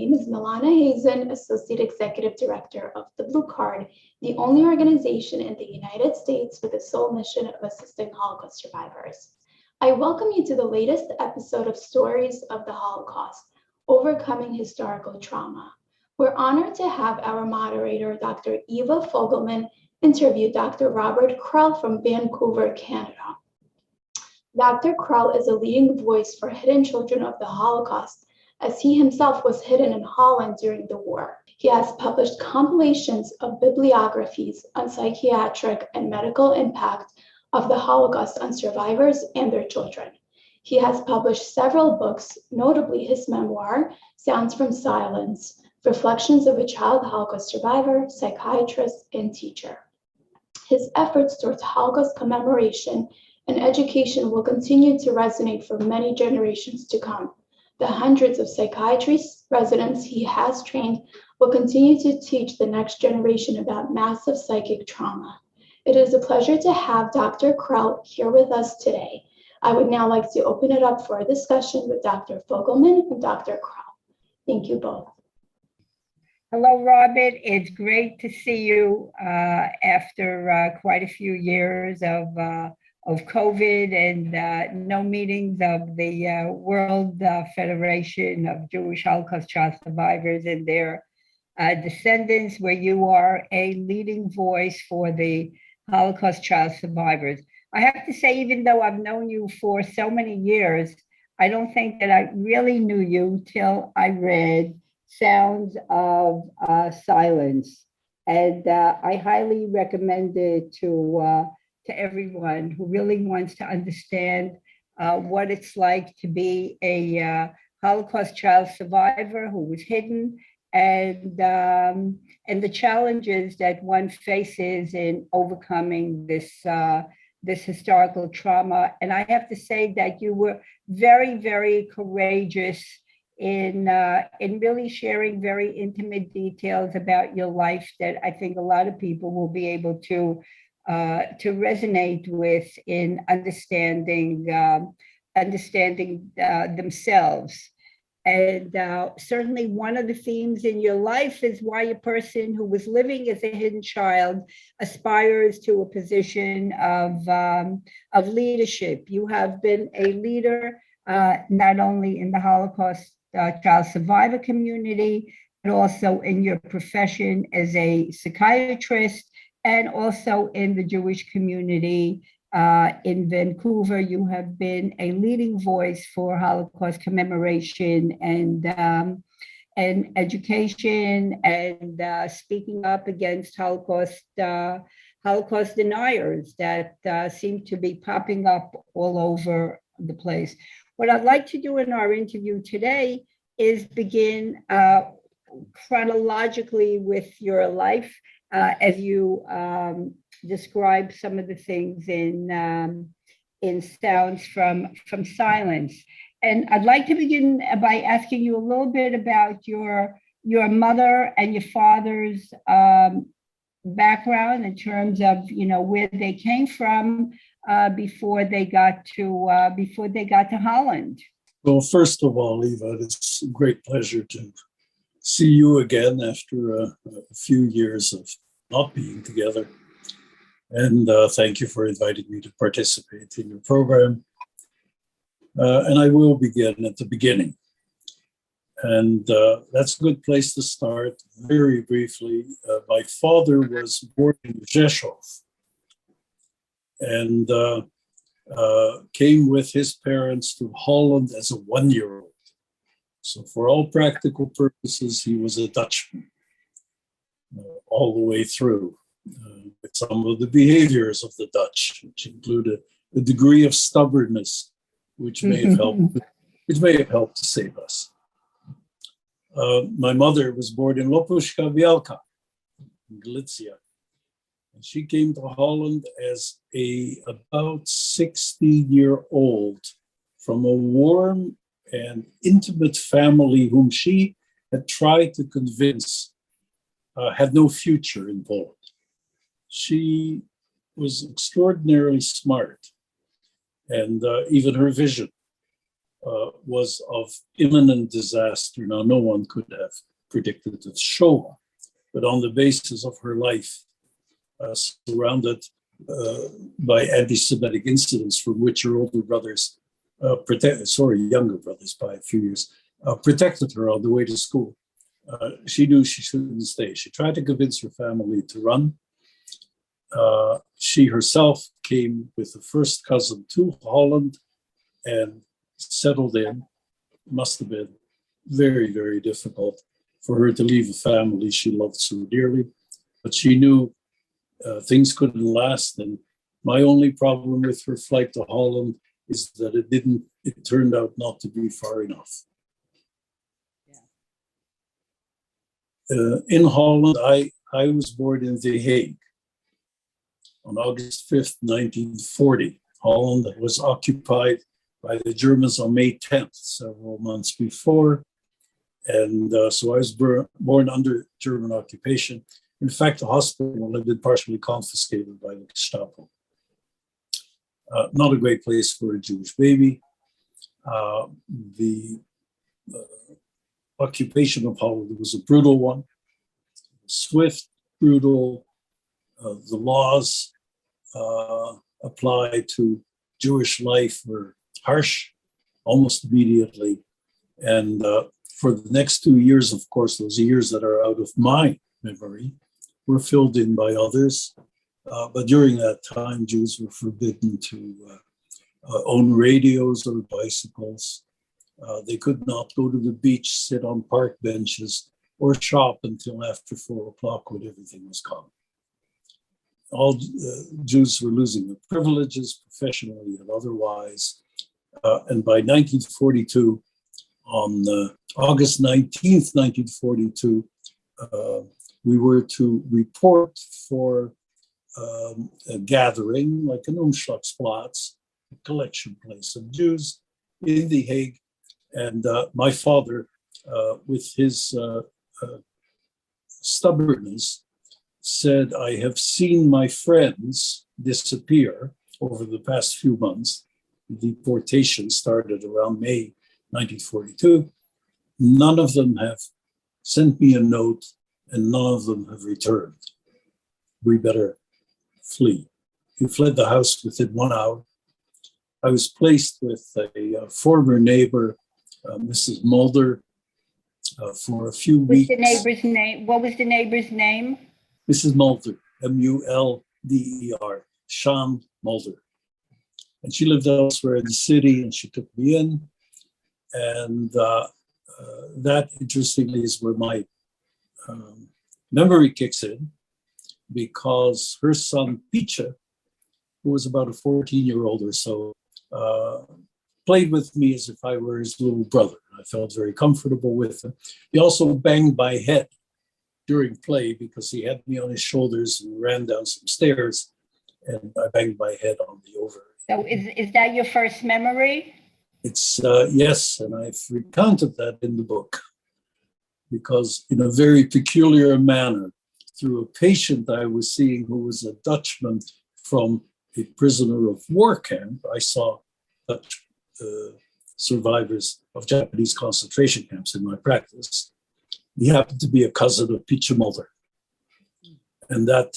name is Milana Hazen, Associate Executive Director of the Blue Card, the only organization in the United States with the sole mission of assisting Holocaust survivors. I welcome you to the latest episode of Stories of the Holocaust, Overcoming Historical Trauma. We're honored to have our moderator, Dr. Eva Fogelman, interview Dr. Robert Krell from Vancouver, Canada. Dr. Krell is a leading voice for hidden children of the Holocaust, as he himself was hidden in Holland during the war. He has published compilations of bibliographies on psychiatric and medical impact of the Holocaust on survivors and their children. He has published several books, notably his memoir, Sounds from Silence, Reflections of a Child Holocaust Survivor, Psychiatrist, and Teacher. His efforts towards Holocaust commemoration and education will continue to resonate for many generations to come. The hundreds of psychiatry residents he has trained will continue to teach the next generation about massive psychic trauma. It is a pleasure to have Dr. Krell here with us today. I would now like to open it up for a discussion with Dr. Fogelman and Dr. Krell. Thank you both. Hello, Robert. It's great to see you after quite a few years of COVID and no meetings of the World Federation of Jewish Holocaust Child Survivors and their descendants, where you are a leading voice for the Holocaust child survivors. I have to say, even though I've known you for so many years, I don't think that I really knew you till I read Sounds of Silence. And I highly recommend it to everyone who really wants to understand what it's like to be a Holocaust child survivor who was hidden, and the challenges that one faces in overcoming this historical trauma. And I have to say that you were very, very courageous in really sharing very intimate details about your life that I think a lot of people will be able to resonate with in understanding themselves. And certainly one of the themes in your life is why a person who was living as a hidden child aspires to a position of leadership. You have been a leader not only in the Holocaust child survivor community, but also in your profession as a psychiatrist, and also in the Jewish community in Vancouver. You have been a leading voice for Holocaust commemoration and education, and speaking up against Holocaust deniers that seem to be popping up all over the place. What I'd like to do in our interview today is begin chronologically with your life, as you describe some of the things in Sounds from Silence. And I'd like to begin by asking you a little bit about your mother and your father's background in terms of where they came from before they got to Holland. Well, first of all, Eva, it's a great pleasure to see you again after a few years of not being together. And thank you for inviting me to participate in your program. And I will begin at the beginning. And that's a good place to start. Very briefly, my father was born in Rzeszów and came with his parents to Holland as a 1-year-old. So for all practical purposes, he was a Dutchman all the way through, with some of the behaviors of the Dutch, which included a degree of stubbornness, which may have helped to save us. My mother was born in Lopuszka Białka, in Galicia. And she came to Holland as about 60-year-old from a warm and intimate family whom she had tried to convince had no future in Poland. She was extraordinarily smart, and even her vision was of imminent disaster. Now, no one could have predicted the Shoah, but on the basis of her life, surrounded by anti-Semitic incidents from which her older brothers, younger brothers by a few years, protected her on the way to school. She knew she shouldn't stay. She tried to convince her family to run. She herself came with the first cousin to Holland and settled in. Must have been very, very difficult for her to leave a family she loved so dearly. But she knew things couldn't last. And my only problem with her flight to Holland is that it turned out not to be far enough. In Holland, I was born in The Hague on August 5th, 1940. Holland was occupied by the Germans on May 10th, several months before. And so I was born under German occupation. In fact, the hospital had been partially confiscated by the Gestapo. Not a great place for a Jewish baby. The occupation of Holland was a brutal one, swift, brutal. The laws applied to Jewish life were harsh almost immediately. And for the next 2 years, of course, those years that are out of my memory, were filled in by others. But during that time, Jews were forbidden to own radios or bicycles. They could not go to the beach, sit on park benches, or shop until after 4 o'clock when everything was gone. All Jews were losing their privileges, professionally and otherwise. And by 1942, on August 19th, 1942, we were to report for a gathering, like an Umschlagsplatz, a collection place of Jews in The Hague. And my father, with his stubbornness, said, I have seen my friends disappear over the past few months. The deportation started around May 1942. None of them have sent me a note, and none of them have returned. We better flee. He fled the house within 1 hour. I was placed with a former neighbor, Mrs. Mulder, for a few weeks. What's the neighbor's name? What was the neighbor's name? Mrs. Mulder, Mulder, Sean Mulder. And she lived elsewhere in the city, and she took me in. And that, interestingly, is where my memory kicks in, because her son, Picha, who was about a 14-year-old or so, played with me as if I were his little brother. I felt very comfortable with him. He also banged my head during play because he had me on his shoulders and ran down some stairs, and I banged my head on the over. So is that your first memory? It's yes, and I've recounted that in the book, because in a very peculiar manner, through a patient I was seeing who was a Dutchman from a prisoner of war camp, I saw Dutch survivors of Japanese concentration camps in my practice. He happened to be a cousin of Picha Mulder. And that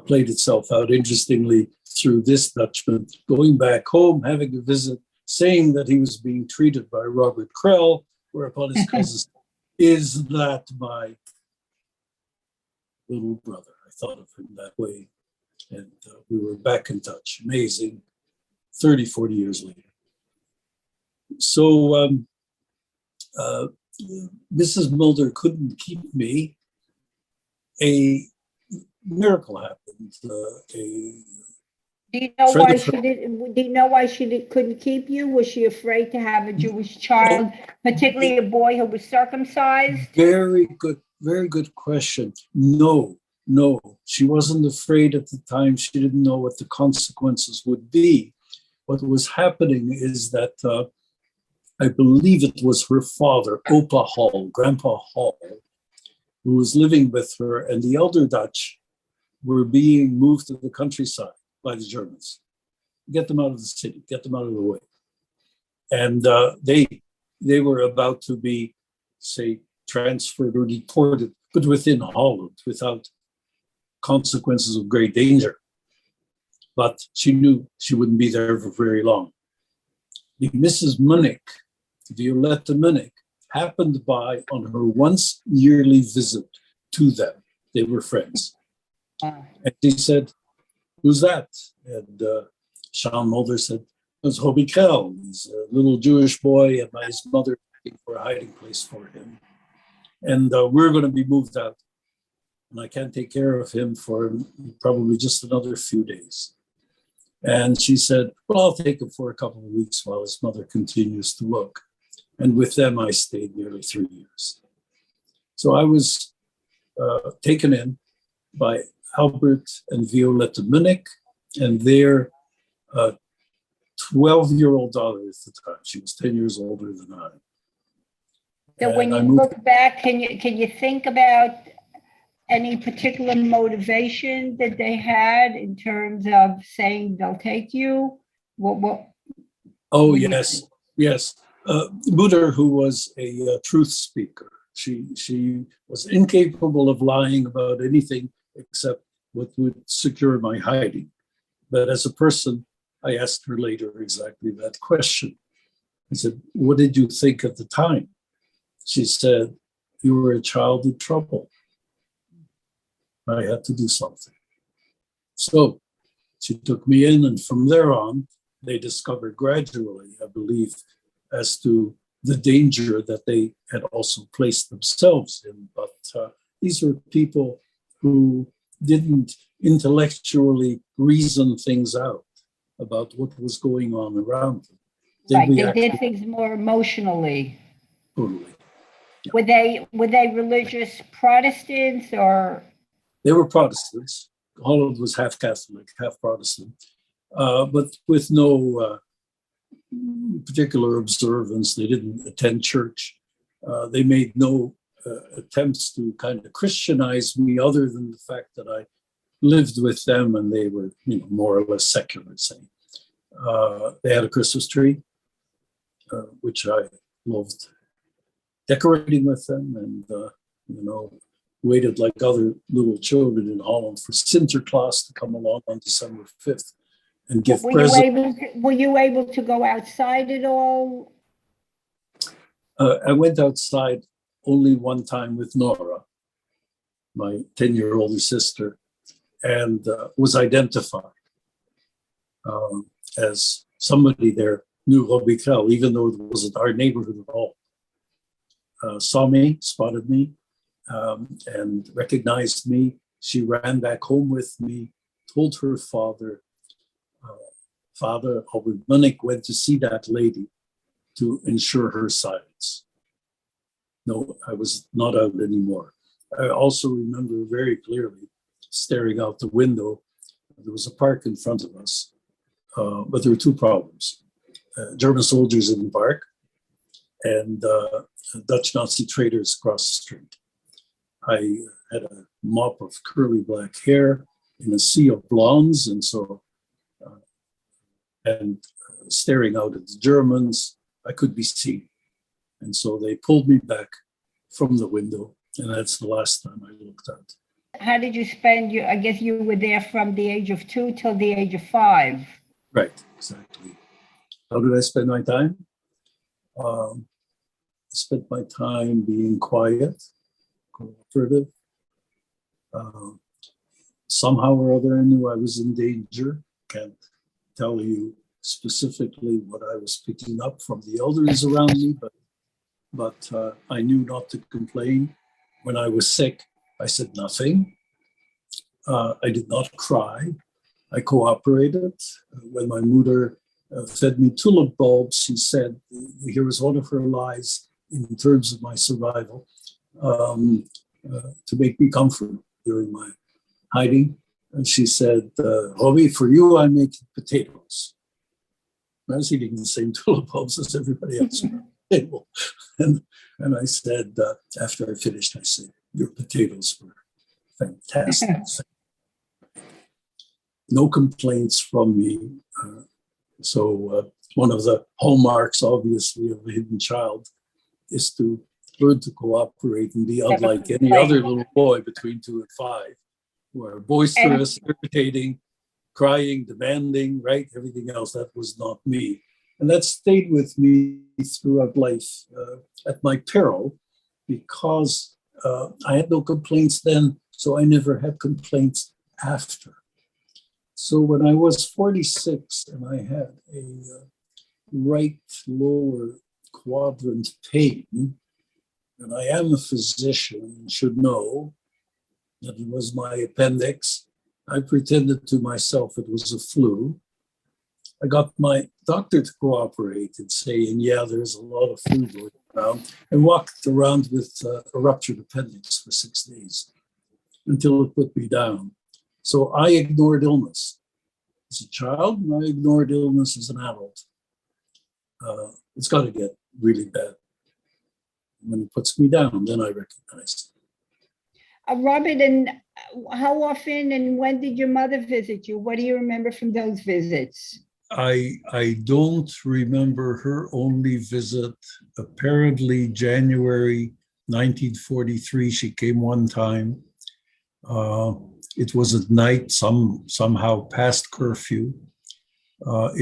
played itself out interestingly through this Dutchman going back home, having a visit, saying that he was being treated by Robert Krell, whereupon his cousin said, is that my little brother? I thought of him that way. And we were back in touch. Amazing, 30, 40 years later. So Mrs. Mulder couldn't keep me. A miracle happened. Do you know why she couldn't keep you? Was she afraid to have a Jewish child, particularly a boy who was circumcised? Very good question. No, she wasn't afraid at the time. She didn't know what the consequences would be. What was happening is that I believe it was her father, Opa Hall, Grandpa Hall, who was living with her, and the elder Dutch were being moved to the countryside by the Germans. Get them out of the city, get them out of the way. And they were about to be, say, transferred or deported, but within Holland, without consequences of great danger. But she knew she wouldn't be there for very long. The Mrs. Munnik, Violetta Munnik, happened by on her once yearly visit to them. They were friends. And she said, "Who's that?" And Sean Mulder said, "It's Hobie Krell. He's a little Jewish boy, and his mother looking for a hiding place for him. And we're going to be moved out. And I can't take care of him for probably just another few days." And she said, "Well, I'll take him for a couple of weeks while his mother continues to look." And with them, I stayed nearly 3 years. So I was taken in by Albert and Violetta Munnik and their 12-year-old daughter at the time. She was 10 years older than I. So when you look back, can you think about any particular motivation that they had in terms of saying they'll take you? Oh, yes, yes. Mutter, who was a truth speaker, she was incapable of lying about anything except what would secure my hiding. But as a person, I asked her later exactly that question. I said, "What did you think at the time?" She said, "You were a child in trouble. I had to do something." So she took me in, and from there on, they discovered gradually, I believe, as to the danger that they had also placed themselves in. But these were people who didn't intellectually reason things out about what was going on around them. They did things more emotionally. Totally. Yeah. Were they religious Protestants or? They were Protestants. Holland was half Catholic, half Protestant, but with no particular observance. They didn't attend church. They made no attempts to kind of Christianize me, other than the fact that I lived with them and they were, more or less secular, say. They had a Christmas tree, which I loved decorating with them, and waited like other little children in Holland for Sinterklaas to come along on December 5th and give presents. Were you able to go outside at all? I went outside only one time with Nora, my 10-year-older sister, and was identified as somebody there knew Hobie Krell, even though it wasn't our neighborhood at all. Saw me, spotted me, and recognized me. She ran back home with me, told her father. Father Albert Munnik went to see that lady to ensure her silence. No, I was not out anymore. I also remember very clearly staring out the window. There was a park in front of us, but there were two problems. German soldiers in the park and Dutch Nazi traders across the street. I had a mop of curly black hair in a sea of blondes, and so, staring out at the Germans, I could be seen. And so they pulled me back from the window, and that's the last time I looked out. How did you spend I guess you were there from the age of 2 till the age of 5. Right, exactly. How did I spend my time? I spent my time being quiet, cooperative. Somehow or other, I knew I was in danger. Can't tell you specifically what I was picking up from the elders around me, but I knew not to complain. When I was sick, I said nothing. I did not cry. I cooperated. When my mother fed me tulip bulbs, she said, here was one of her lies in terms of my survival, to make me comfortable during my hiding. And she said, Hobie, for you, I make potatoes. I was eating the same tulip bulbs as everybody else at the table. And I said, after I finished, I said, your potatoes were fantastic. No complaints from me. So one of the hallmarks, obviously, of a hidden child is to learn to cooperate and be unlike any other little boy between 2 and 5, who are boisterous, irritating, crying, demanding, right? Everything else. That was not me. And that stayed with me throughout life at my peril, because I had no complaints then, so I never had complaints after. So when I was 46 and I had a right lower quadrant pain, and I am a physician and should know that it was my appendix, I pretended to myself it was a flu. I got my doctor to cooperate in saying, yeah, there's a lot of flu going around, and walked around with a ruptured appendix for 6 days until it put me down. So I ignored illness as a child, and I ignored illness as an adult. It's got to get really bad. When it puts me down, then I recognize it. Robert, and how often and when did your mother visit you? What do you remember from those visits? I don't remember her only visit. Apparently, January 1943, she came one time. It was at night, somehow past curfew.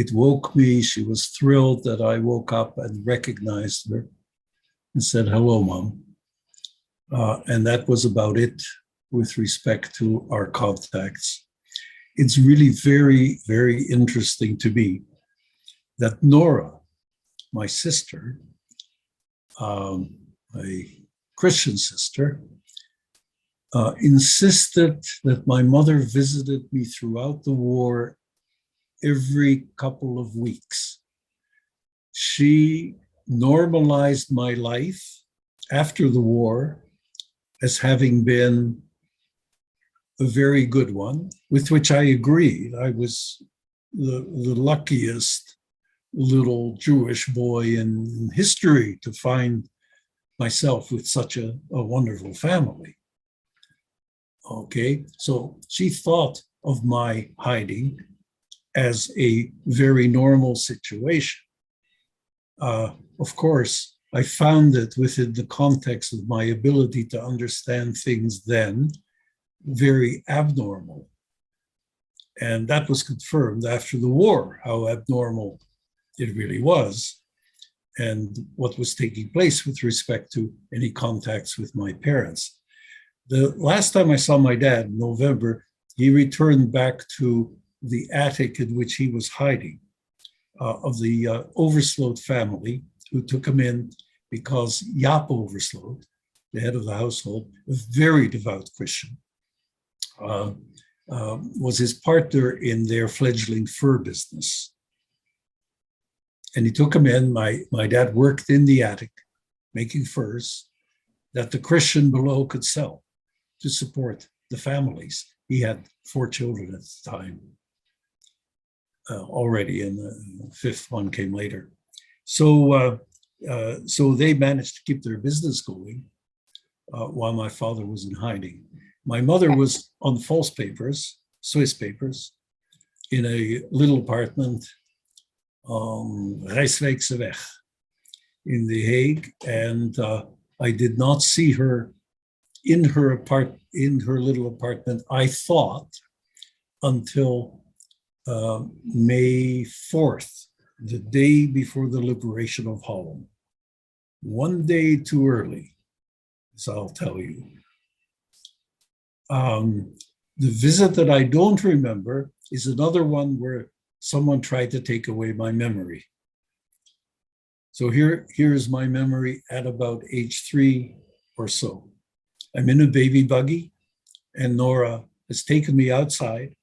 It woke me. She was thrilled that I woke up and recognized her and said, hello, Mom. And that was about it with respect to our contacts. It's really very, very interesting to me that Nora, my sister, a Christian sister, insisted that my mother visited me throughout the war every couple of weeks. She normalized my life after the war as having been a very good one, with which I agreed. I was the luckiest little Jewish boy in history to find myself with such a wonderful family. Okay, so she thought of my hiding as a very normal situation. Of course, I found it within the context of my ability to understand things then very abnormal. And that was confirmed after the war, how abnormal it really was, and what was taking place with respect to any contacts with my parents. The last time I saw my dad, in November, he returned back to the attic in which he was hiding, of the Oversloot family, who took him in because Jaap Oversloot, the head of the household, a very devout Christian, was his partner in their fledgling fur business. And he took him in. My dad worked in the attic, making furs that the Christian below could sell to support the families. He had 4 children at the time already, and the 5th one came later. So they managed to keep their business going while my father was in hiding. My mother was on false papers, Swiss papers, in a little apartment on Rijswijkse Weg in The Hague, and I did not see her in her little apartment, I thought, until May 4th, the day before the liberation of Holland. One day too early, as I'll tell you. The visit that I don't remember is another one where someone tried to take away my memory. So here's my memory at about age 3 or so. I'm in a baby buggy, and Nora has taken me outside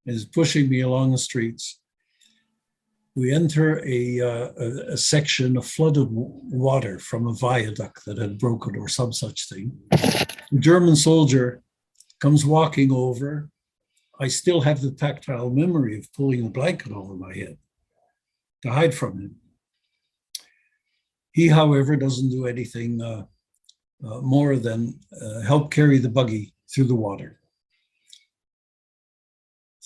and is pushing me along the streets. We enter a section of flooded water from a viaduct that had broken or some such thing. A German soldier comes walking over. I still have the tactile memory of pulling the blanket over my head to hide from him. He, however, doesn't do anything more than help carry the buggy through the water.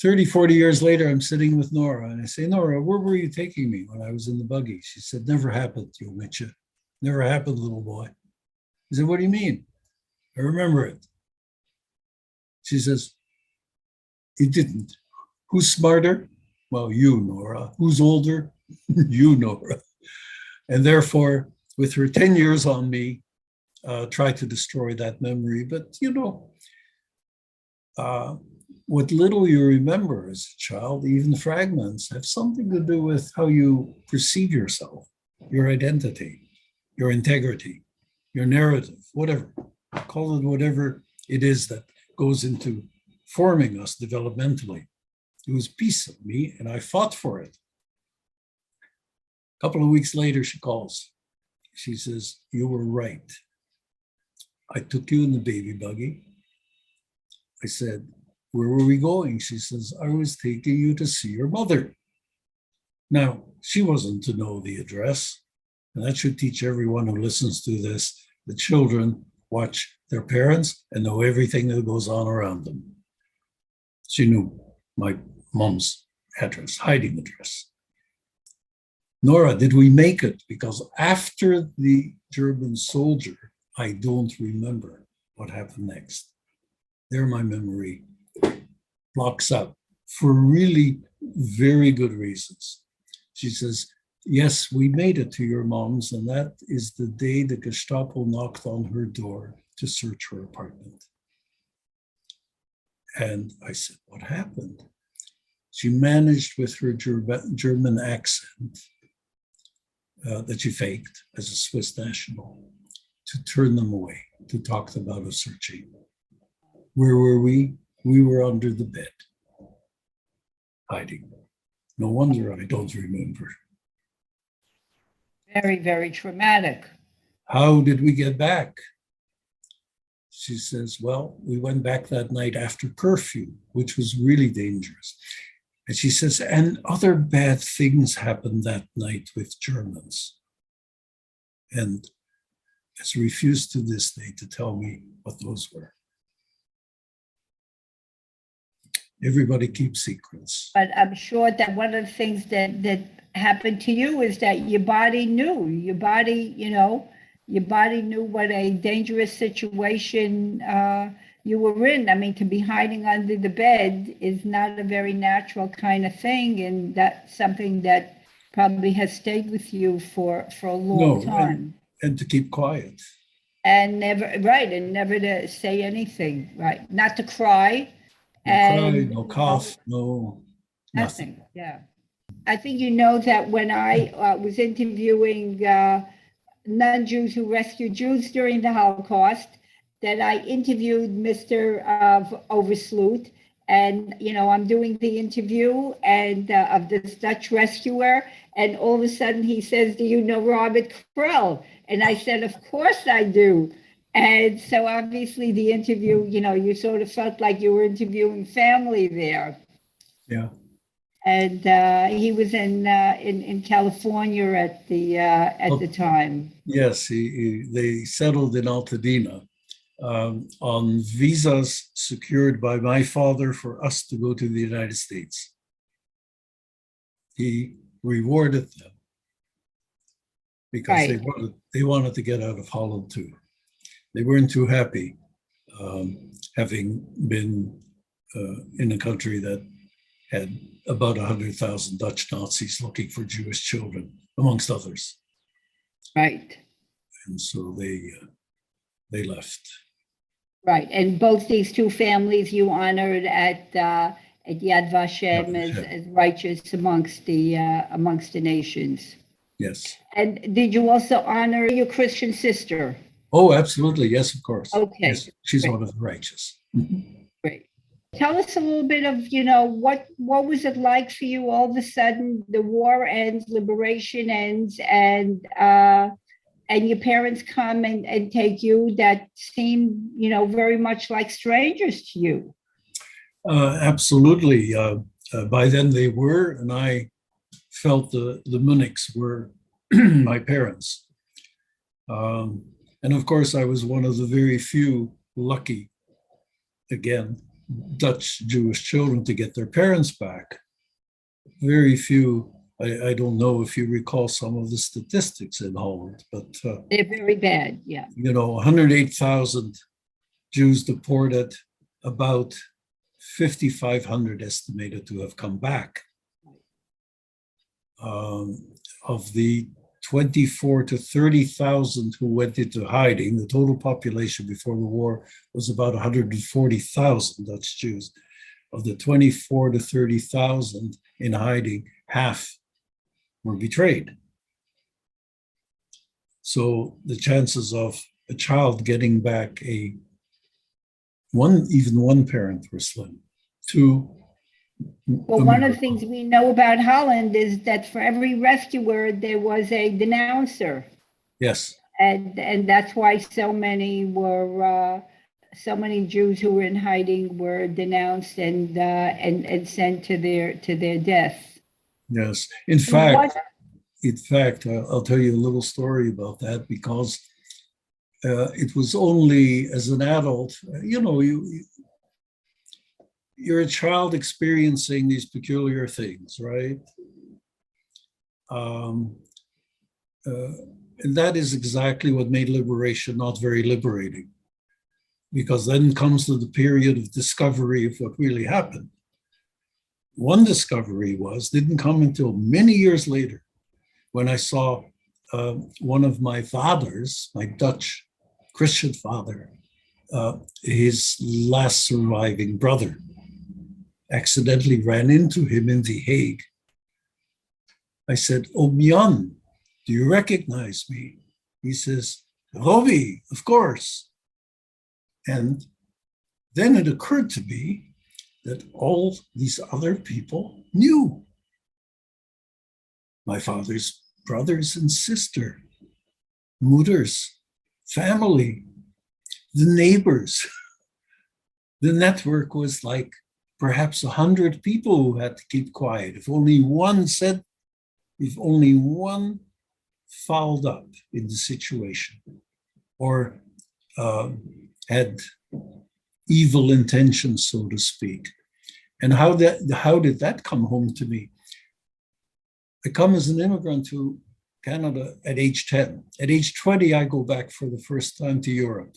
30, 40 years later, I'm sitting with Nora and I say, Nora, where were you taking me when I was in the buggy? She said, never happened, you Mitcha. Never happened, little boy. I said, what do you mean? I remember it. She says, it didn't. Who's smarter? Well, you, Nora. Who's older? You, Nora. And therefore, with her 10 years on me, tried to destroy that memory. But, what little you remember as a child, even fragments, have something to do with how you perceive yourself, your identity, your integrity, your narrative, whatever. Call it whatever it is that goes into forming us developmentally. It was a piece of me, and I fought for it. A couple of weeks later, she calls. She says, you were right. I took you in the baby buggy. I said, where were we going? She says, I was taking you to see your mother. Now, she wasn't to know the address, and that should teach everyone who listens to this. The children watch their parents and know everything that goes on around them. She knew my mom's address, hiding address. Nora, did we make it? Because after the German soldier, I don't remember what happened next. There my memory blocks out for really very good reasons. She says, yes, we made it to your mom's, and that is the day the Gestapo knocked on her door to search her apartment. And I said, what happened? She managed with her German accent that she faked as a Swiss national to turn them away, to talk about a searching. Where were we? We were under the bed, hiding. No wonder I don't remember. Very, very traumatic. How did we get back? She says, well, we went back that night after curfew, which was really dangerous. And she says, and other bad things happened that night with Germans. And has refused to this day to tell me what those were. Everybody keeps secrets. But I'm sure that one of the things that happened to you is that your body knew. Your body knew what a dangerous situation you were in. I mean, to be hiding under the bed is not a very natural kind of thing, and that's something that probably has stayed with you for a long time. And to keep quiet. And never to say anything, right? Not to cry. No cry, no cough, no nothing. Yeah. I think you know that when I was interviewing non-Jews who rescued Jews during the Holocaust, that I interviewed Mr. Oversloot, and I'm doing the interview and of this Dutch rescuer, and all of a sudden he says, "Do you know Robert Krell?" And I said, "Of course I do." And so obviously the interview, you sort of felt like you were interviewing family there. Yeah. And he was in California at the time. Yes, they settled in Altadena on visas secured by my father for us to go to the United States. He rewarded them because they wanted to get out of Holland too. They weren't too happy having been in a country that had about 100,000 Dutch Nazis looking for Jewish children, amongst others. Right. And so they left. Right, and both these two families you honored at Yad Vashem as righteous amongst the nations. Yes. And did you also honor your Christian sister? Oh, absolutely. Yes, of course. Okay. Yes, she's Great. one of the righteous. Great. Tell us a little bit of, what was it like for you all of a sudden, the war ends, liberation ends, and your parents come and take you that seem, very much like strangers to you. Absolutely. By then they were, and I felt the Munichs were my parents. And of course, I was one of the very few lucky, again, Dutch Jewish children to get their parents back. Very few, I don't know if you recall some of the statistics in Holland, but They're very bad, yeah. 108,000 Jews deported, about 5,500 estimated to have come back. Of the 24 to 30,000 who went into hiding, the total population before the war was about 140,000 Dutch Jews. Of the 24 to 30,000 in hiding, half were betrayed. So the chances of a child getting back even one parent were slim. Two. Well, one of the things we know about Holland is that for every rescuer, there was a denouncer. Yes. And that's why so many Jews who were in hiding were denounced and sent to their death. Yes. In fact, I'll tell you a little story about that, because it was only as an adult, you're a child experiencing these peculiar things, right? And that is exactly what made liberation not very liberating, because then comes the period of discovery of what really happened. One discovery didn't come until many years later, when I saw one of my fathers, my Dutch Christian father, his last surviving brother, accidentally ran into him in The Hague. I said, "Oom Jan, do you recognize me?" He says, "Robbie, of course." And then it occurred to me that all these other people knew my father's brothers and sister, moeders, family, the neighbors. The network was like perhaps 100 people who had to keep quiet. If only one fouled up in the situation, or had evil intentions, so to speak. And how did that come home to me? I come as an immigrant to Canada at age 10. At age 20, I go back for the first time to Europe.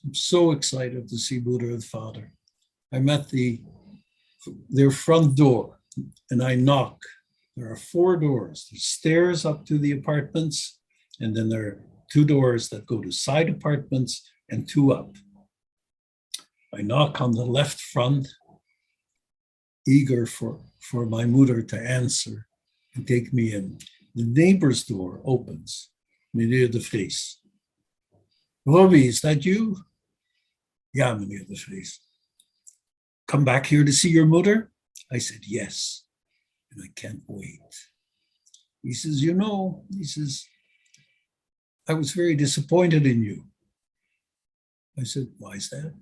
I'm so excited to see Buddha and Father. I'm at their front door, and I knock. There are 4 doors. There's stairs up to the apartments, and then there are 2 doors that go to side apartments and 2 up. I knock on the left front, eager for my moeder to answer and take me in. The neighbor's door opens. Meneer de Vries. "Robbie, is that you?" "Ja, meneer de Vries." "Come back here to see your moeder?" I said, "Yes, and I can't wait." He says, "I was very disappointed in you." I said, "Why is that?"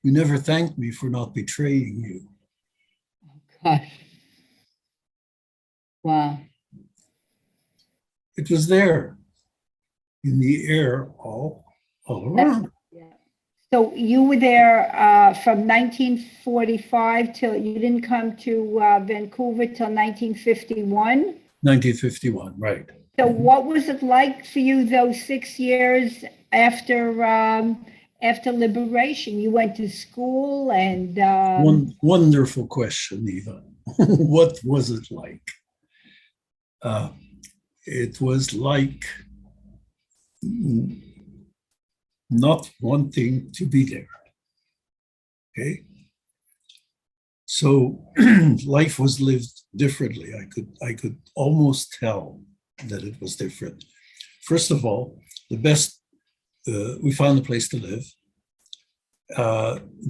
"You never thanked me for not betraying you." Oh, gosh. Wow. It was there in the air all around. Yeah. So you were there from 1945 till you didn't come to Vancouver till 1951? 1951, right. So what was it like for you those 6 years after liberation? You went to school and One wonderful question, Eva. What was it like? It was like not wanting to be there. Okay. So life was lived differently. I could almost tell that it was different. First of all, we found a place to live.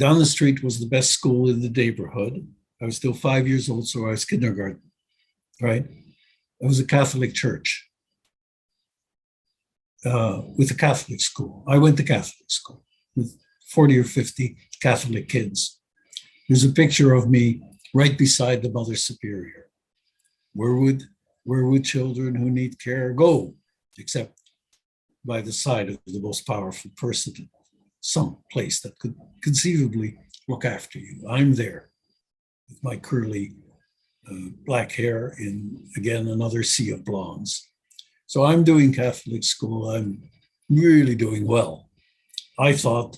Down the street was the best school in the neighborhood. I was still 5 years old, so I was kindergarten, right? It was a Catholic church with a Catholic school. I went to Catholic school with 40 or 50 Catholic kids. There's a picture of me right beside the Mother Superior. Where would children who need care go, except by the side of the most powerful person in some place that could conceivably look after you. I'm there with my curly black hair in, again, another sea of blondes. So I'm doing Catholic school. I'm really doing well. I thought,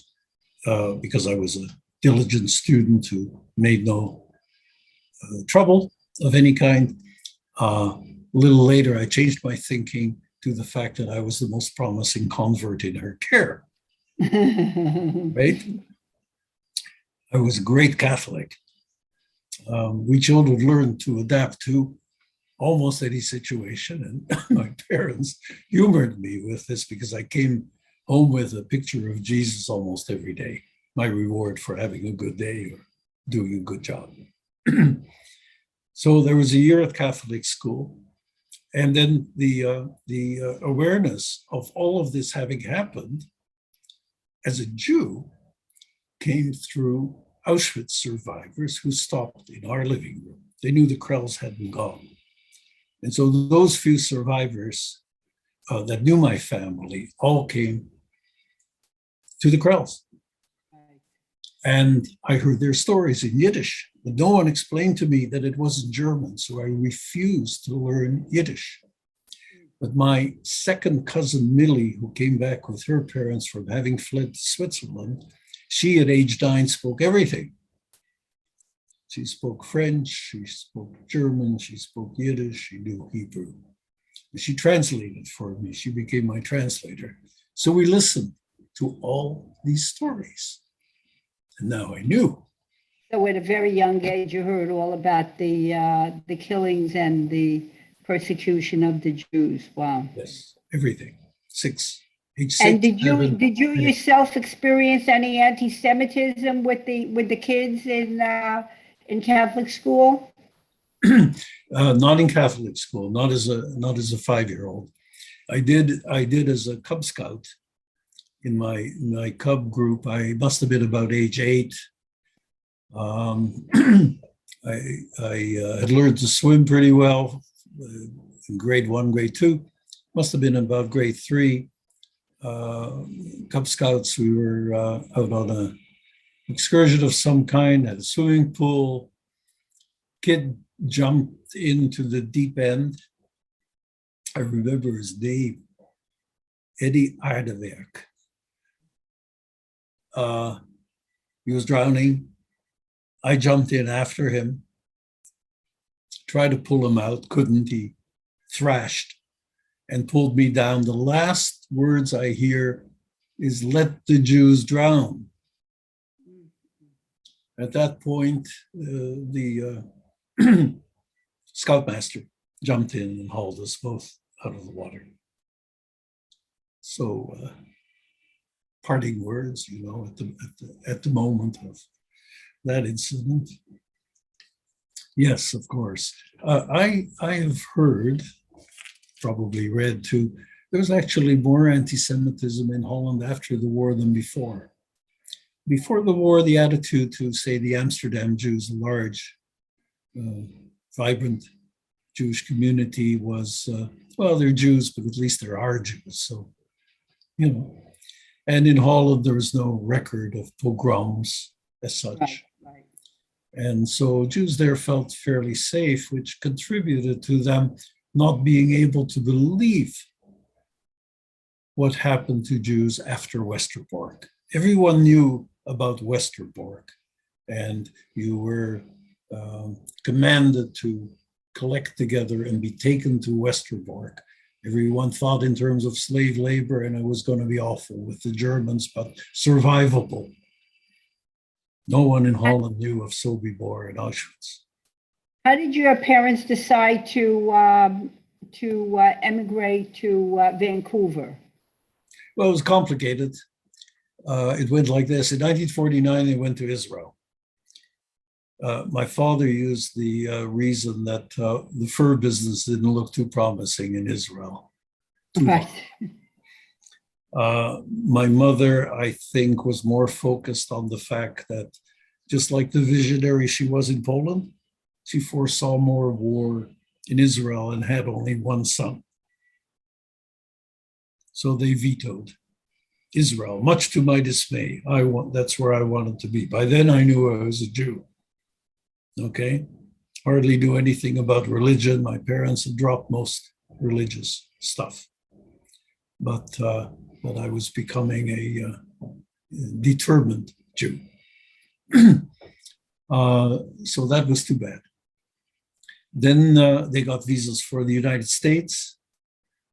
because I was a diligent student who made no trouble of any kind, a little later, I changed my thinking to the fact that I was the most promising convert in her care, right? I was a great Catholic. We children learned to adapt to almost any situation. And my parents humored me with this because I came home with a picture of Jesus almost every day, my reward for having a good day or doing a good job. So there was a year at Catholic school. And then the awareness of all of this having happened as a Jew came through Auschwitz survivors who stopped in our living room. They knew the Krells hadn't gone. And so those few survivors that knew my family all came to the Krells. And I heard their stories in Yiddish, but no one explained to me that it wasn't German, so I refused to learn Yiddish. But my second cousin, Millie, who came back with her parents from having fled to Switzerland, she at age 9 spoke everything. She spoke French, she spoke German, she spoke Yiddish, she knew Hebrew. She translated for me, she became my translator. So we listened to all these stories. And now I knew. So at a very young age, you heard all about the killings and the persecution of the Jews. Wow. Yes, everything. Age 6. And did seven, you yourself experience any anti-Semitism with the kids in Catholic school? Not in Catholic school, not as a 5-year-old. I did as a Cub Scout in my Cub group. I must have been about age 8. I had learned to swim pretty well in grade 1, grade 2. Must have been about grade 3. Cub Scouts, we were out on an excursion of some kind at a swimming pool. Kid jumped into the deep end. I remember his name, Eddie Aardewerk. He was drowning. I jumped in after him, tried to pull him out, couldn't. He thrashed and pulled me down. The last words I hear is, "Let the Jews drown." At that point, the scoutmaster jumped in and hauled us both out of the water. So, parting words, at the moment of that incident. Yes, of course. I have heard, probably read too, there was actually more anti-Semitism in Holland after the war than before. Before the war, the attitude to, say, the Amsterdam Jews, a large, vibrant Jewish community was, well, they're Jews, but at least there are Jews. So, and in Holland, there was no record of pogroms as such. Right. And so Jews there felt fairly safe, which contributed to them not being able to believe what happened to Jews after Westerbork. Everyone knew about Westerbork, and you were commanded to collect together and be taken to Westerbork. Everyone thought in terms of slave labor, and it was going to be awful with the Germans, but survivable. No one in Holland knew of Sobibor and Auschwitz. How did your parents decide to emigrate to Vancouver? Well, it was complicated. It went like this. In 1949, they went to Israel. My father used the reason that the fur business didn't look too promising in Israel. Right. My mother, I think, was more focused on the fact that, just like the visionary she was in Poland, she foresaw more war in Israel and had only one son. So they vetoed. Israel, much to my dismay. That's where I wanted to be. By then I knew I was a Jew. Okay. Hardly knew anything about religion. My parents had dropped most religious stuff. But I was becoming a determined Jew. So that was too bad. Then they got visas for the United States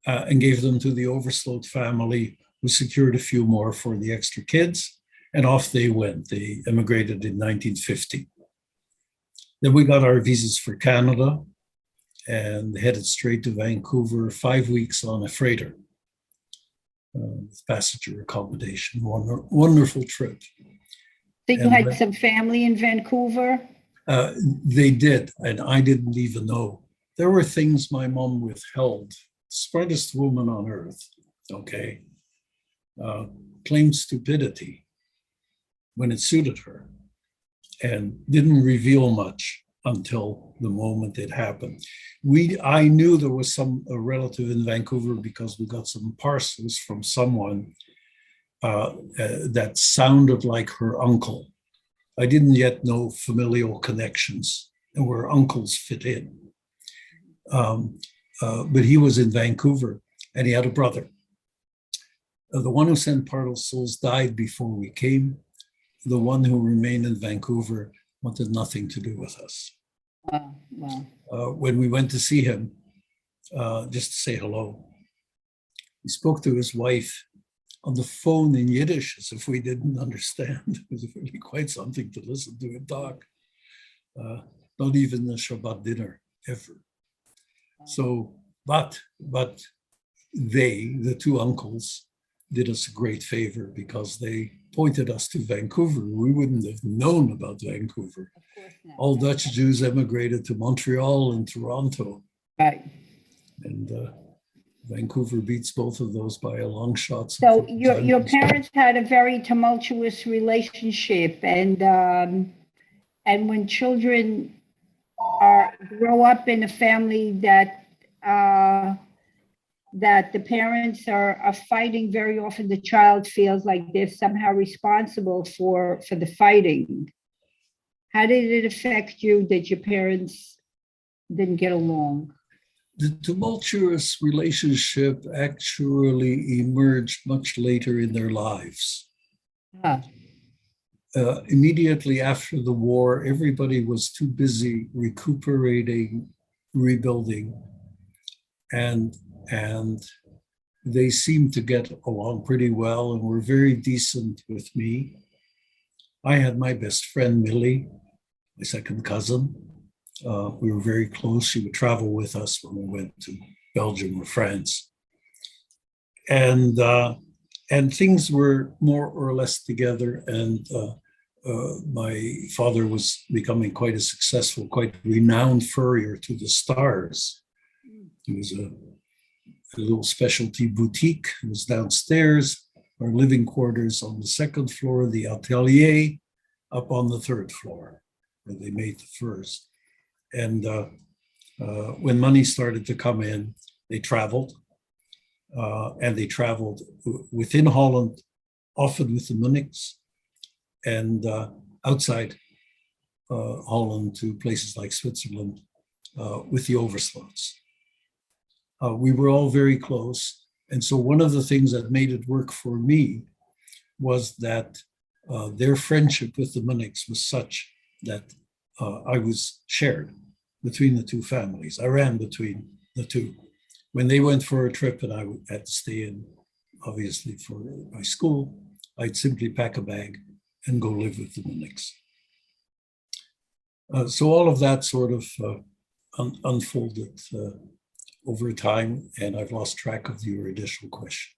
and gave them to the Oversloot family, who secured a few more for the extra kids, and off they went. They immigrated in 1950. Then we got our visas for Canada and headed straight to Vancouver, 5 weeks on a freighter with passenger accommodation. Wonderful trip. So you had some family in Vancouver? They did, and I didn't even know. There were things my mom withheld. Smartest woman on earth, okay? Claimed stupidity when it suited her and didn't reveal much until the moment it happened. I knew there was a relative in Vancouver because we got some parcels from someone that sounded like her uncle. I didn't yet know familial connections and where uncles fit in. But he was in Vancouver and he had a brother. The one who sent parcels died before we came. The one who remained in Vancouver wanted nothing to do with us. Wow. When we went to see him, just to say hello, he spoke to his wife on the phone in Yiddish as if we didn't understand. It was really quite something to listen to him talk. Not even the Shabbat dinner ever. So, but they, the two uncles, did us a great favor because they pointed us to Vancouver. We wouldn't have known about Vancouver. Of course not. All Dutch Jews emigrated to Montreal and Toronto. Right. And Vancouver beats both of those by a long shot. So your parents had a very tumultuous relationship, and when children grow up in a family that the parents are fighting, very often the child feels like they're somehow responsible for the fighting. How did it affect you that your parents didn't get along? The tumultuous relationship actually emerged much later in their lives. Immediately after the war, everybody was too busy recuperating, rebuilding, and they seemed to get along pretty well and were very decent with me. I had my best friend, Millie, my second cousin. We were very close. She would travel with us when we went to Belgium or France. And things were more or less together. And my father was becoming quite a successful, quite renowned furrier to the stars. He was a little specialty boutique. It was downstairs, our living quarters on the second floor, the atelier up on the third floor, where they made the furs. And when money started to come in, they traveled. And they traveled within Holland, often with the Munnichs, and outside Holland to places like Switzerland with the Oversloots. We were all very close. And so one of the things that made it work for me was that their friendship with the Munnichs was such that I was shared between the two families. I ran between the two. When they went for a trip and I had to stay in, obviously, for my school, I'd simply pack a bag and go live with the Munnichs. So all of that sort of unfolded over time, and I've lost track of your initial question.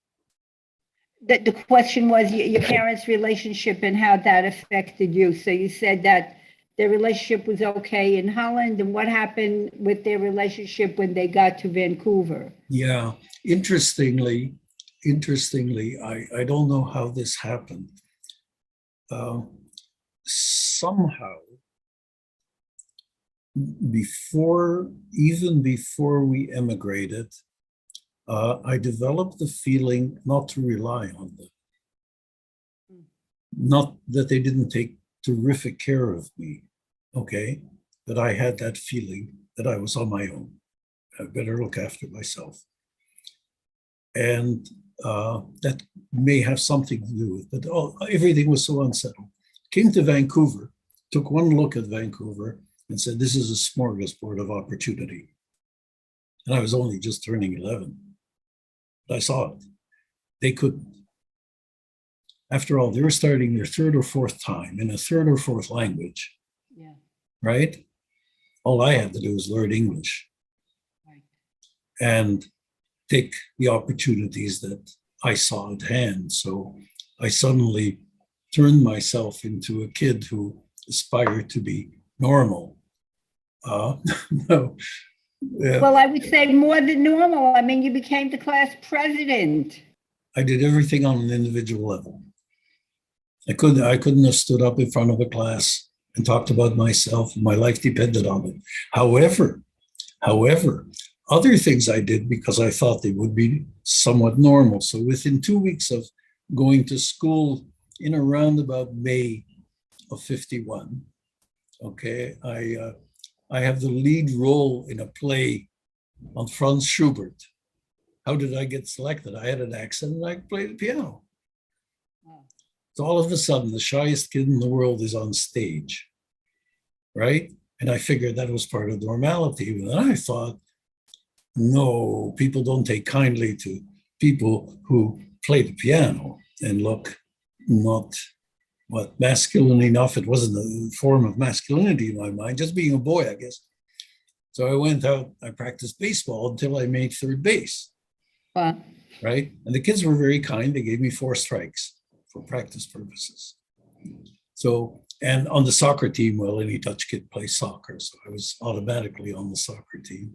The question was your parents' relationship and how that affected you. So you said that their relationship was okay in Holland, and what happened with their relationship when they got to Vancouver? Yeah, interestingly, I don't know how this happened. Somehow, even before we emigrated, I developed the feeling not to rely on them. Not that they didn't take terrific care of me, okay? But I had that feeling that I was on my own. I better look after myself. And that may have something to do with it. Everything was so unsettled. Came to Vancouver, took one look at Vancouver and said, this is a smorgasbord of opportunity. And I was only just turning 11. But I saw it. They couldn't. After all, they were starting their third or fourth time in a third or fourth language. Yeah. Right? All I had to do was learn English. Right. And take the opportunities that I saw at hand. So I suddenly turned myself into a kid who aspired to be normal. No. Well, I would say more than normal. I mean, you became the class president. I did everything on an individual level. I couldn't have stood up in front of a class and talked about myself. My life depended on it. However, other things I did because I thought they would be somewhat normal. So within 2 weeks of going to school in around about May of 51, okay, I have the lead role in a play on Franz Schubert. How did I get selected? I had an accent and I played the piano. So all of a sudden, the shyest kid in the world is on stage, right? And I figured that was part of normality. And then I thought, no, people don't take kindly to people who play the piano and look not masculine enough. It wasn't a form of masculinity in my mind, just being a boy, I guess. So I went out, I practiced baseball until I made third base. Wow. Right? And the kids were very kind. They gave me 4 strikes for practice purposes. So, and on the soccer team, well, any Dutch kid plays soccer. So I was automatically on the soccer team.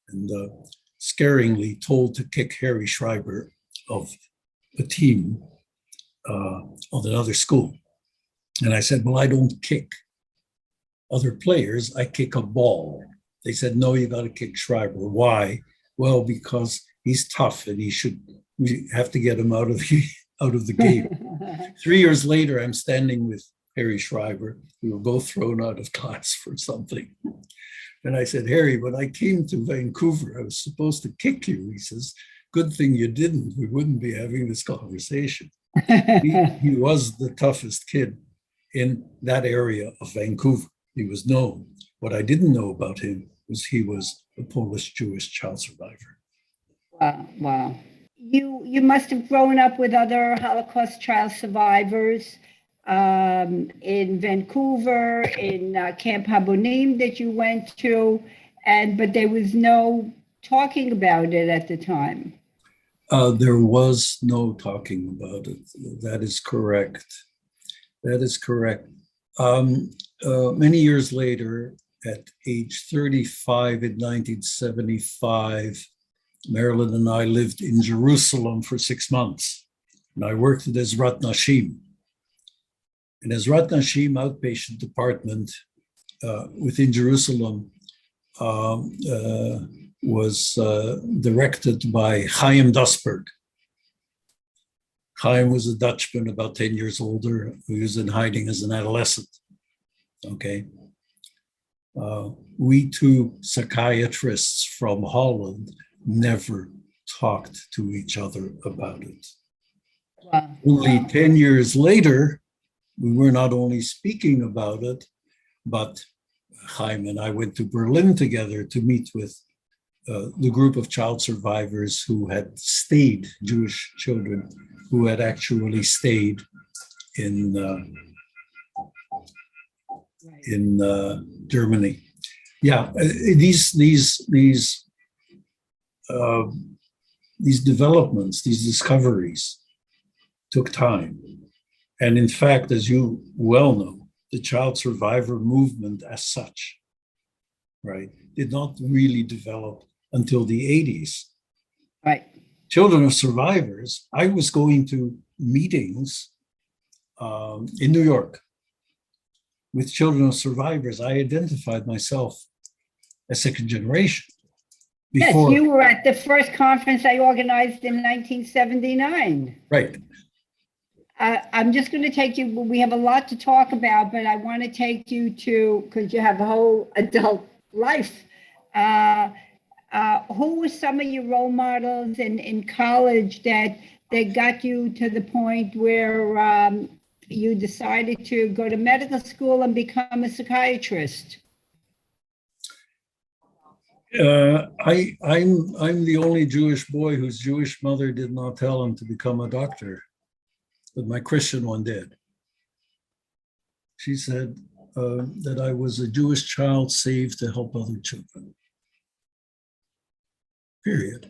And scaringly told to kick Harry Schreiber of a team of another school. And I said, well, I don't kick other players, I kick a ball. They said, no, you got to kick Schreiber. Why? Well, because he's tough and we have to get him out of the game. 3 years later, I'm standing with Harry Schreiber. We were both thrown out of class for something. And I said, Harry, when I came to Vancouver, I was supposed to kick you. He says, good thing you didn't. We wouldn't be having this conversation. He was the toughest kid in that area of Vancouver. He was known. What I didn't know about him was he was a Polish Jewish child survivor. Wow. You must have grown up with other Holocaust child survivors in Vancouver, in Camp Habonim that you went to, but there was no talking about it at the time. There was no talking about it. That is correct. That is correct. Many years later, at age 35 in 1975, Marilyn and I lived in Jerusalem for 6 months. And I worked at Ezrat Nashim. And Ezrat Nashim outpatient department within Jerusalem was directed by Chaim Dasberg. Chaim was a Dutchman about 10 years older who was in hiding as an adolescent. Okay. We 2 psychiatrists from Holland never talked to each other about it. Wow. Only 10 years later, we were not only speaking about it, but Chaim and I went to Berlin together to meet with the group of child survivors who had stayed, Jewish children who had actually stayed in Germany. Yeah, these developments, these discoveries took time. And in fact, as you well know, the child survivor movement as such, right, did not really develop until the 80s. Right. Children of survivors, I was going to meetings in New York with children of survivors. I identified myself as second generation. Yes, you were at the first conference I organized in 1979. Right. I'm just going to take you, we have a lot to talk about, but I want to take you to, because you have a whole adult life. Who were some of your role models in college that got you to the point where you decided to go to medical school and become a psychiatrist? I'm the only Jewish boy whose Jewish mother did not tell him to become a doctor, but my Christian one did. She said that I was a Jewish child saved to help other children. Period.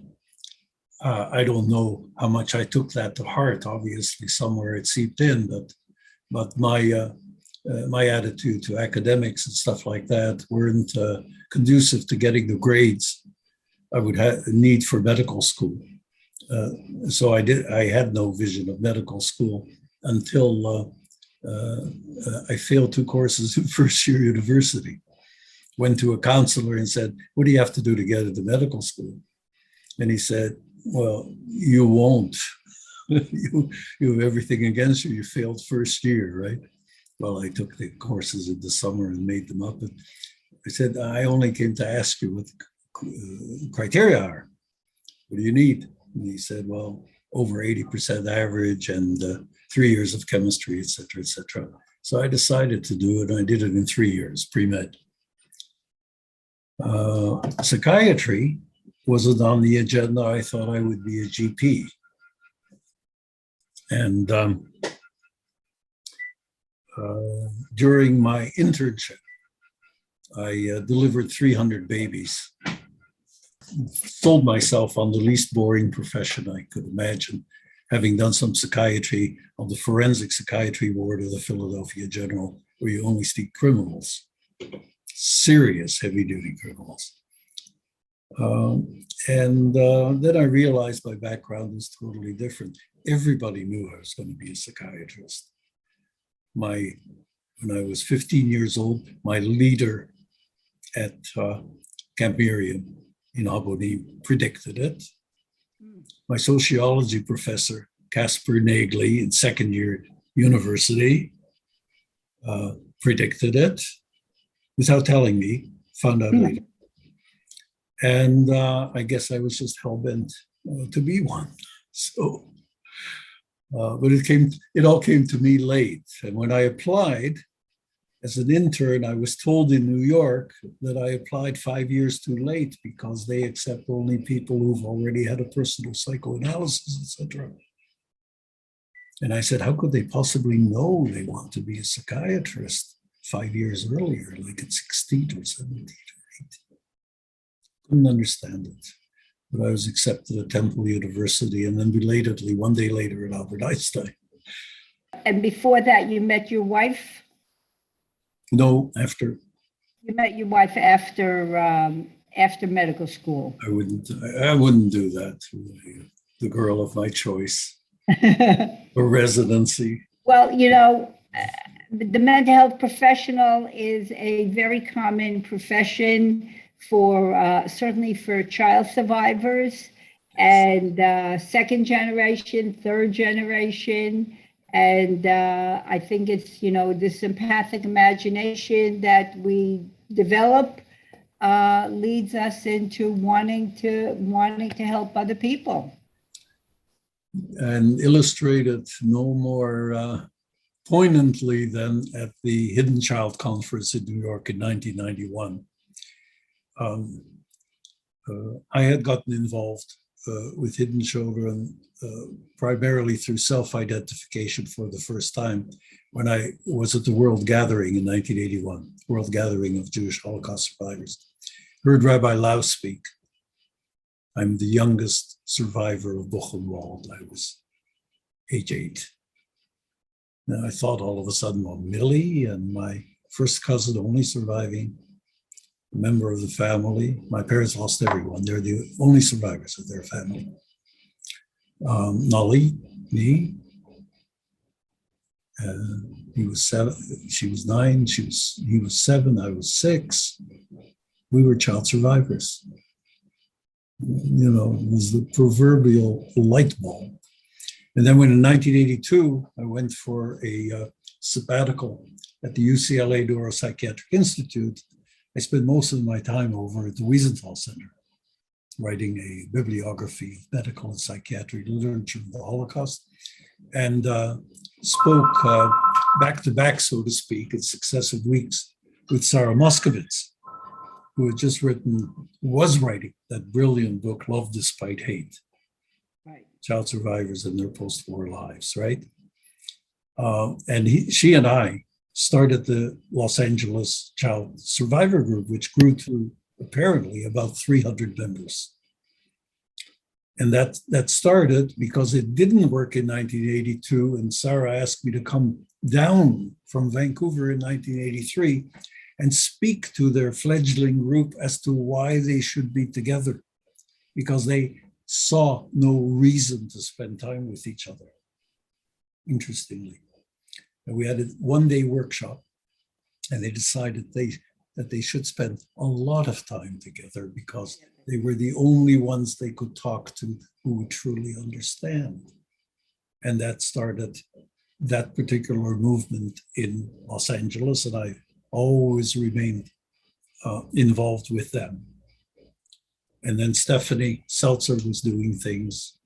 I don't know how much I took that to heart. Obviously, somewhere it seeped in, but my attitude to academics and stuff like that weren't conducive to getting the grades I would need for medical school. So I had no vision of medical school until I failed 2 courses in first year university. Went to a counselor and said, "What do you have to do to get into medical school?" And he said, "Well, you won't. you have everything against you. You failed first year, right?" Well, I took the courses in the summer and made them up. And I said, "I only came to ask you what the criteria are. What do you need?" And he said, "Well, over 80% average and 3 years of chemistry, et cetera, et cetera." So I decided to do it. And I did it in 3 years, pre-med. Psychiatry wasn't on the agenda. I thought I would be a GP. And during my internship, I delivered 300 babies. Told myself on the least boring profession I could imagine, having done some psychiatry on the forensic psychiatry ward of the Philadelphia General, where you only see criminals, serious heavy-duty criminals. And then I realized my background was totally different. Everybody knew I was going to be a psychiatrist. When I was 15 years old, my leader at Camp Miriam in Albany predicted it. My sociology professor, Casper Nagley, in second year university, predicted it without telling me, found out later. And I guess I was just hell-bent to be one. So, but it all came to me late. And when I applied as an intern, I was told in New York that I applied 5 years too late because they accept only people who've already had a personal psychoanalysis, etc. And I said, how could they possibly know they want to be a psychiatrist 5 years earlier, like at 16 or 17 or 18? Couldn't understand it. But I was accepted at Temple University and then belatedly, 1 day later, at Albert Einstein. And before that, you met your wife? No, after. You met your wife after medical school. I wouldn't do that to the girl of my choice. For residency. Well, you know, the mental health professional is a very common profession for certainly for child survivors and second generation, third generation. And I think it's, you know, this empathic imagination that we develop leads us into wanting to help other people. And illustrated no more poignantly than at the Hidden Child Conference in New York in 1991. I had gotten involved with hidden children primarily through self-identification for the first time when I was at the World Gathering in 1981, World Gathering of Jewish Holocaust survivors. Heard Rabbi Lau speak. I'm the youngest survivor of Buchenwald. I was age 8. Now I thought all of a sudden, well, Millie and my first cousin only surviving member of the family. My parents lost everyone. They're the only survivors of their family. Nolly, me. He was 7. She was 9. He was 7. I was 6. We were child survivors. You know, it was the proverbial light bulb. And then when in 1982, I went for a sabbatical at the UCLA Neuropsychiatric Institute, I spent most of my time over at the Wiesenthal Center, writing a bibliography of medical and psychiatric literature of the Holocaust, and spoke back to back, so to speak, in successive weeks with Sarah Moskowitz, who had just was writing that brilliant book, Love Despite Hate, Right. Child Survivors and Their Post-War Lives, right? And she and I started the Los Angeles Child Survivor Group, which grew to apparently about 300 members. And that started because it didn't work in 1982, and Sarah asked me to come down from Vancouver in 1983 and speak to their fledgling group as to why they should be together, because they saw no reason to spend time with each other, interestingly. And we had a one-day workshop, and they decided that they should spend a lot of time together because they were the only ones they could talk to who would truly understand. And that started that particular movement in Los Angeles, and I always remained involved with them. And then Stephanie Seltzer was doing things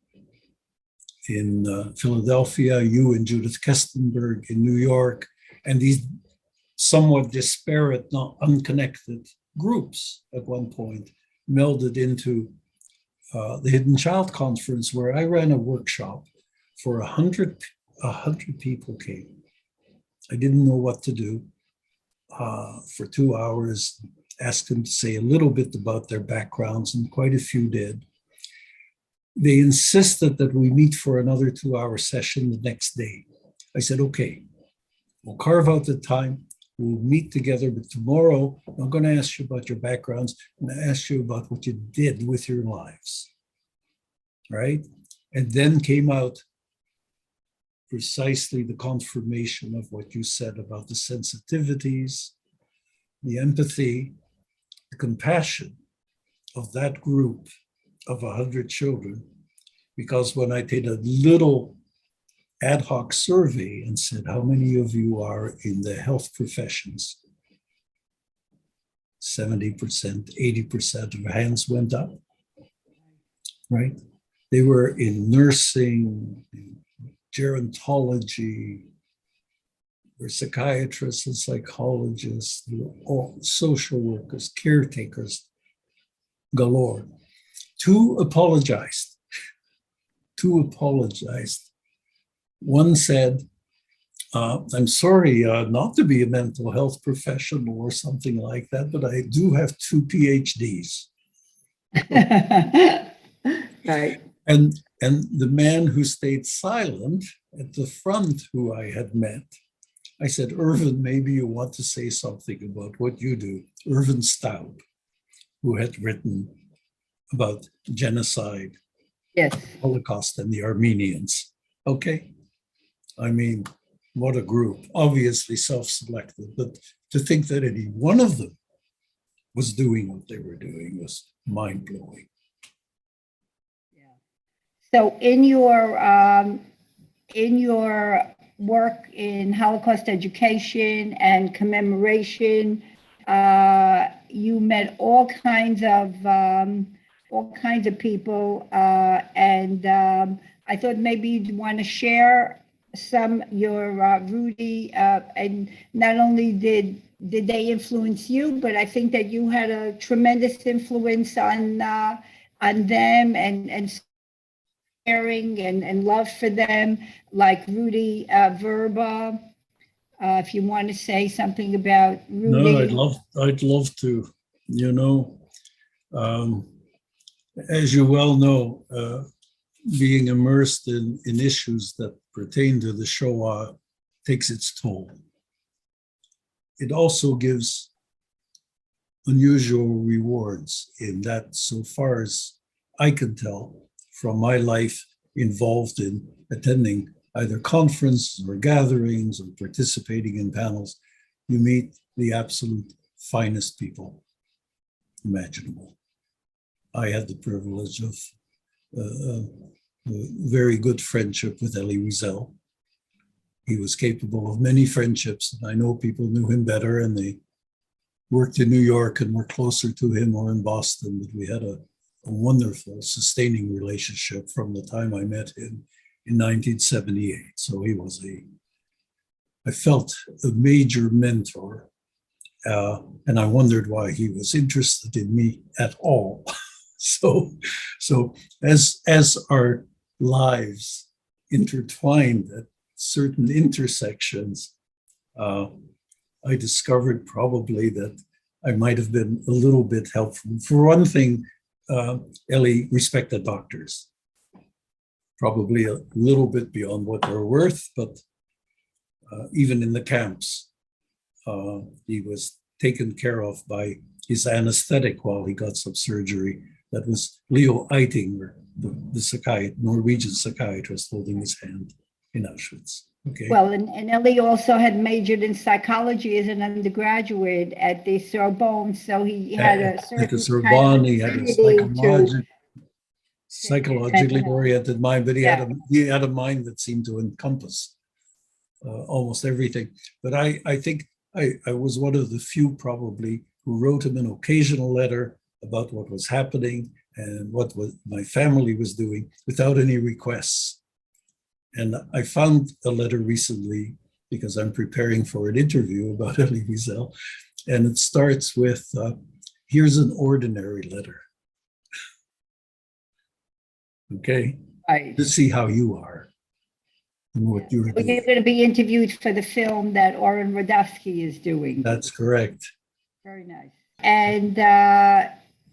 in Philadelphia, you and Judith Kestenberg in New York, and these somewhat disparate, not unconnected groups at one point melded into the Hidden Child Conference, where I ran a workshop for 100 people came. I didn't know what to do. For 2 hours, asked them to say a little bit about their backgrounds, and quite a few did. They insisted that we meet for another 2-hour session the next day. I said, okay, we'll carve out the time. We'll meet together, but tomorrow I'm going to ask you about your backgrounds and ask you about what you did with your lives, right? And then came out precisely the confirmation of what you said about the sensitivities, the empathy, the compassion of that group of 100 children. Because when I did a little ad hoc survey and said, how many of you are in the health professions? 70%, 80% of hands went up, right? They were in nursing, in gerontology, were psychiatrists and psychologists, all social workers, caretakers galore. Two apologized. One said, I'm sorry not to be a mental health professional or something like that, but I do have 2 PhDs. Right. And the man who stayed silent at the front, who I had met, I said, Irvin, maybe you want to say something about what you do. Irvin Staub, who had written about genocide, Yes. Holocaust, and the Armenians. Okay. I mean, what a group. Obviously self-selected, but to think that any one of them was doing what they were doing was mind-blowing. So in your work in Holocaust education and commemoration, you met all kinds of people, and I thought maybe you'd want to share some your Rudy, and not only did they influence you, but I think that you had a tremendous influence on them and caring and love for them, like Rudy Verba. If you want to say something about Rudy. No, I'd love to. You know, as you well know, being immersed in issues that pertain to the Shoah takes its toll. It also gives unusual rewards in that, so far as I can tell from my life involved in attending either conferences or gatherings or participating in panels, you meet the absolute finest people imaginable. I had the privilege of very good friendship with Elie Wiesel. He was capable of many friendships, and I know people knew him better and they worked in New York and were closer to him, or in Boston, but we had a wonderful, sustaining relationship from the time I met him in 1978. So he was I felt a major mentor, and I wondered why he was interested in me at all. So as our lives intertwined at certain intersections, I discovered probably that I might have been a little bit helpful. For one thing, Elie respected doctors, probably a little bit beyond what they're worth, but even in the camps, he was taken care of by his anesthetic while he got some surgery. That was Leo Eitinger, the Norwegian psychiatrist holding his hand in Auschwitz. Okay. Well, and Elie also had majored in psychology as an undergraduate at the Sorbonne, so he had a certain at the Sorbonne, he had a psychologically oriented mind, but he had a mind that seemed to encompass almost everything. But I think I was one of the few probably who wrote him an occasional letter about what was happening and what my family was doing without any requests. And I found a letter recently because I'm preparing for an interview about Elie Wiesel, and it starts with, here's an ordinary letter. Okay, right, to see how you are and what you're doing. You're going to be interviewed for the film that Oren Radowski is doing. That's correct. Very nice. And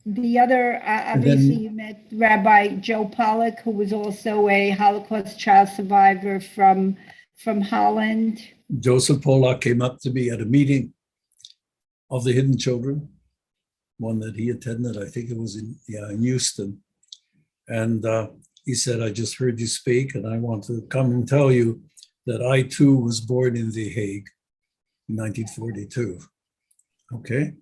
the other, obviously, you met Rabbi Joe Pollack, who was also a Holocaust child survivor from Holland. Joseph Pollack came up to me at a meeting of the Hidden Children, one that he attended. I think it was in Houston. And he said, I just heard you speak, and I want to come and tell you that I too was born in The Hague in 1942. Okay.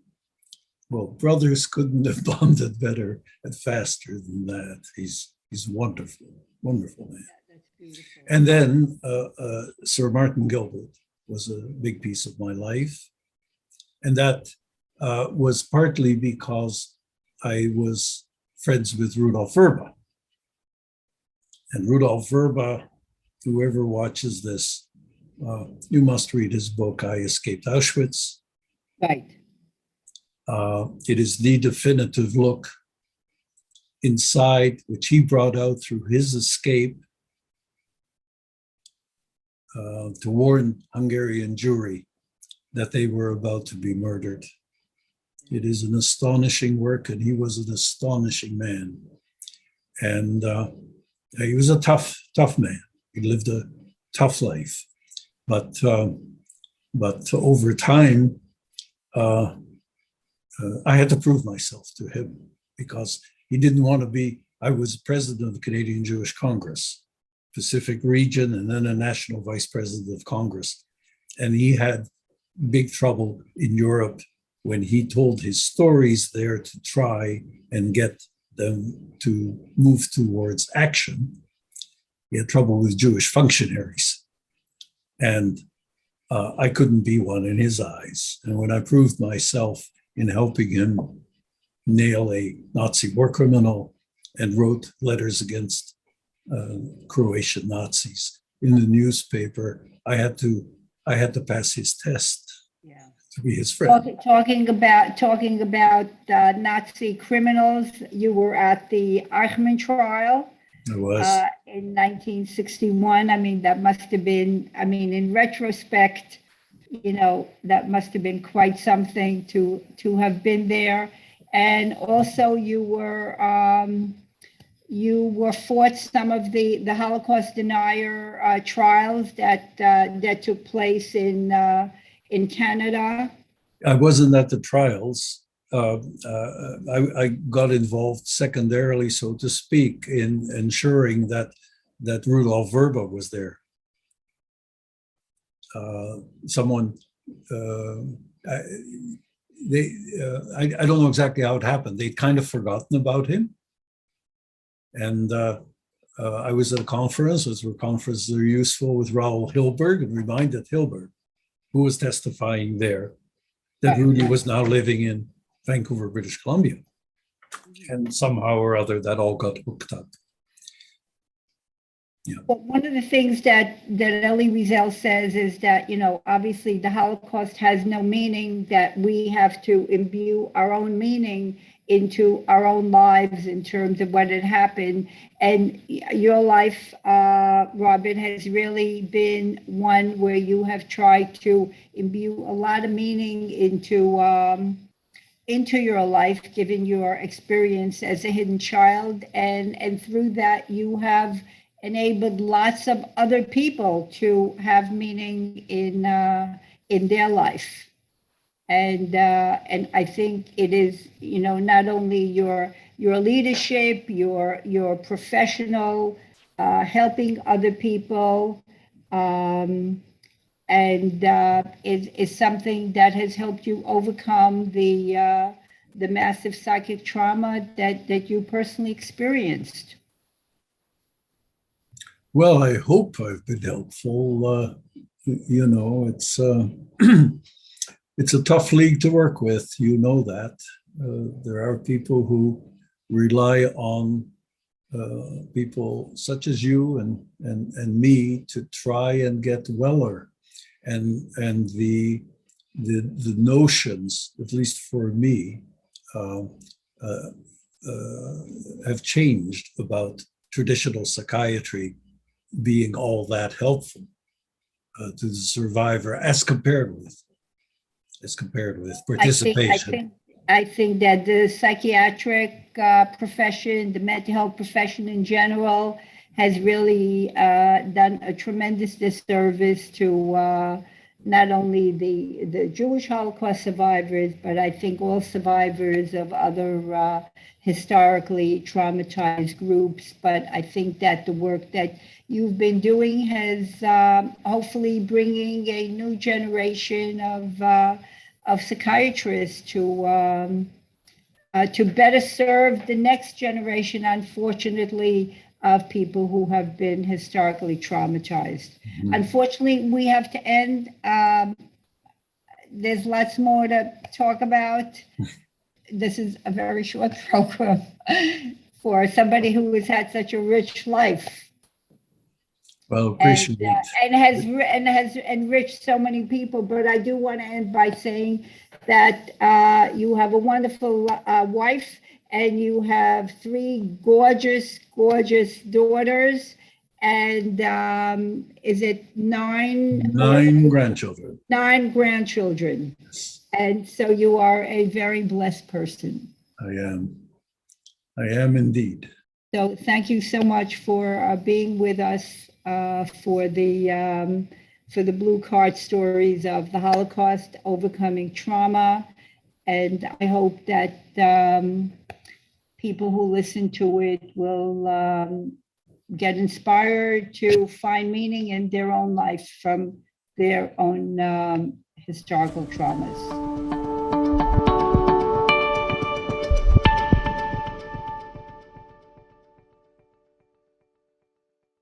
Well, brothers couldn't have bonded better and faster than that. He's wonderful, wonderful man. That's beautiful. And then Sir Martin Gilbert was a big piece of my life. And that was partly because I was friends with Rudolf Verba. And Rudolf Verba, whoever watches this, you must read his book, I Escaped Auschwitz. Right. It is the definitive look inside, which he brought out through his escape to warn Hungarian Jewry that they were about to be murdered. It is an astonishing work, and he was an astonishing man. And he was a tough man. He lived a tough life. But over time, I had to prove myself to him because he didn't want to be. I was president of the Canadian Jewish Congress, Pacific region, and then a national vice president of Congress. And he had big trouble in Europe when he told his stories there to try and get them to move towards action. He had trouble with Jewish functionaries. And I couldn't be one in his eyes. And when I proved myself in helping him nail a Nazi war criminal and wrote letters against Croatian Nazis in the newspaper, I had to pass his test to be his friend. Talking about Nazi criminals, you were at the Eichmann trial. I was. In 1961. I mean, that must have been, in retrospect, that must have been quite something to have been there. And also you were fought some of the Holocaust denier trials that took place in Canada. I wasn't at the trials. I got involved secondarily, so to speak, in ensuring that Rudolf Verba was there. I don't know exactly how it happened. They'd kind of forgotten about him, and I was at a conference, as where conferences are useful, with Raoul Hilberg, and reminded Hilberg, who was testifying there, that Rudy was now living in Vancouver, British Columbia. And somehow or other, that all got hooked up. Yeah. Well, one of the things that Elie Wiesel says is that, obviously the Holocaust has no meaning, that we have to imbue our own meaning into our own lives in terms of what had happened. And your life, Robin, has really been one where you have tried to imbue a lot of meaning into your life, given your experience as a hidden child. And through that, you have enabled lots of other people to have meaning in their life. And I think it is, not only your leadership, your professional, helping other people, and is something that has helped you overcome the massive psychic trauma that you personally experienced. Well, I hope I've been helpful. It's it's a tough league to work with. You know that. There are people who rely on people such as you and me to try and get weller. And the notions, at least for me, have changed about traditional psychiatry being all that helpful to the survivor as compared with participation. I think that the psychiatric profession, the mental health profession in general, has really done a tremendous disservice to not only the Jewish Holocaust survivors, but I think all survivors of other historically traumatized groups. But I think that the work that you've been doing has hopefully bringing a new generation of psychiatrists to better serve the next generation, unfortunately, of people who have been historically traumatized. Mm-hmm. Unfortunately, we have to end. There's lots more to talk about. This is a very short program for somebody who has had such a rich life. Well, appreciate it. And has enriched so many people. But I do want to end by saying that you have a wonderful wife, and you have 3 gorgeous, gorgeous daughters, and is it 9? 9 grandchildren. 9 grandchildren. Yes. And so you are a very blessed person. I am indeed. So thank you so much for being with us for the Blue Card Stories of the Holocaust, Overcoming Trauma. And I hope that people who listen to it will get inspired to find meaning in their own life from their own historical traumas.